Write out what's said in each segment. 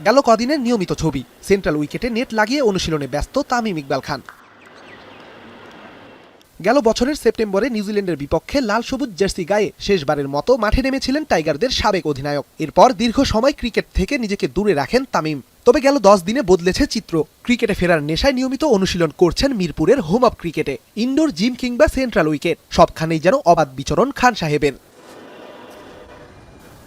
গেল কদিনের নিয়মিত ছবি, সেন্ট্রাল উইকেটে নেট লাগিয়ে অনুশীলনে ব্যস্ত তামিম ইকবাল খান। গেল বছরের সেপ্টেম্বরে নিউজিল্যান্ডের বিপক্ষে লাল সবুজ জার্সি গায়ে শেষবারের মতো মাঠে নেমেছিলেন টাইগারদের সাবেক অধিনায়ক। এরপর দীর্ঘ সময় ক্রিকেট থেকে নিজেকে দূরে রাখেন তামিম। তবে গেল 10 দিনে বদলেছে চিত্র। ক্রিকেটে ফেরার নেশায় নিয়মিত অনুশীলন করছেন মিরপুরের হোম অফ ক্রিকেটে। ইনডোর জিম কিংবা সেন্ট্রাল উইকেট, সবখানেই যেন অবাধ বিচরণ খান সাহেবের।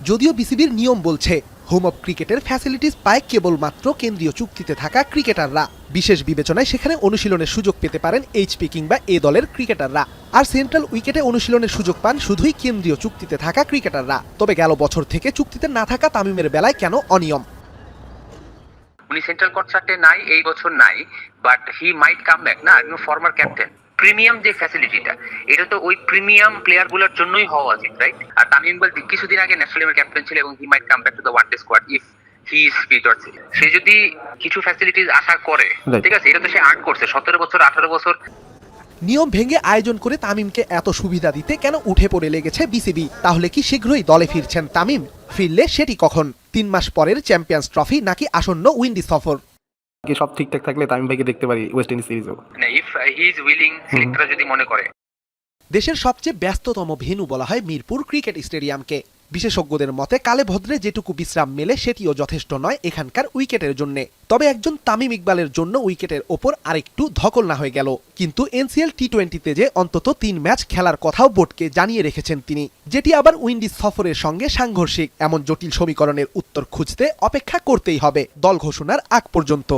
যদিও বিসিবির নিয়ম বলছে হোম অফ ক্রিকেটের ফ্যাসিলিটিস পায় কেবলমাত্র কেন্দ্রীয় চুক্তিতে থাকা ক্রিকেটাররা। বিশেষ বিবেচনায় সেখানে অনুশীলনের সুযোগ পেতে পারেন এইচপি কিংবা এ দলের ক্রিকেটাররা। আর সেন্ট্রাল উইকেটে অনুশীলনের সুযোগ পান শুধুই কেন্দ্রীয় চুক্তিতে থাকা ক্রিকেটাররা। তবে গেল বছর থেকে চুক্তিতে না থাকা তামিমের বেলায় কেন অনিয়ম? উনি সেন্ট্রাল কন্ট্রাক্টে নাই, এই বছর নাই, but he might come back না। ফরমার ক্যাপ্টেন, প্রিমিয়াম যে ফ্যাসিলিটিটা, এটা তো ওই প্রিমিয়াম প্লেয়ার গুলোর জন্যই হওয়া উচিত, রাইট? আর তামিম ইকবাল কিছুদিন আগে ন্যাশনাল টিমের ক্যাপ্টেন ছিল এবং he might come back to the one day squad if he is fit or সে যদি কিছু ফ্যাসিলিটিস আশা করে, ঠিক আছে, এটা তো সে আর্ন করছে 17 বছর 18 বছর। নিয়ম ভেঙে আয়োজন করে তামিমকে এত সুবিধা দিতে কেন উঠে পড়ে লেগেছে বিসিবি? তাহলে কি শীঘ্রই দলে ফিরছেন তামিম? ফিরলে সেটি কখন? 3 মাস পরের চ্যাম্পিয়ন্স ট্রফি নাকি আসন্ন উইন্ডিজ সফর? সব ঠিকঠাক থাকলে তামিম ভাইকে দেখতে পারি ওয়েস্ট ইন্ডিজ সিরিজেও। ইফ হি ইজ উইলিং, সিলেক্টররা যদি মনে করে। দেশের সবচেয়ে ব্যস্ততম ভেন্যু বলা হয় মিরপুর ক্রিকেট স্টেডিয়ামকে। বিশেষজ্ঞদের মতে কালে ভদ্রে যেটুকু বিশ্রাম মেলে সেটিও যথেষ্ট নয় এখানকার উইকেটের জন্য। তবে একজন তামিম ইকবালের জন্য উইকেটের ওপর আরেকটু ধকল না হয়ে গেল। কিন্তু এনসিএল টি20তে যে অন্তত 3 ম্যাচ খেলার কথাও বোর্ডকে জানিয়ে রেখেছেন তিনি, যেটি আবার উইন্ডিজ সফরের সঙ্গে সাংঘর্ষিক। এমন জটিল সমীকরণের উত্তর খুঁজতে অপেক্ষা করতেই হবে দল ঘোষণার আগ পর্যন্ত।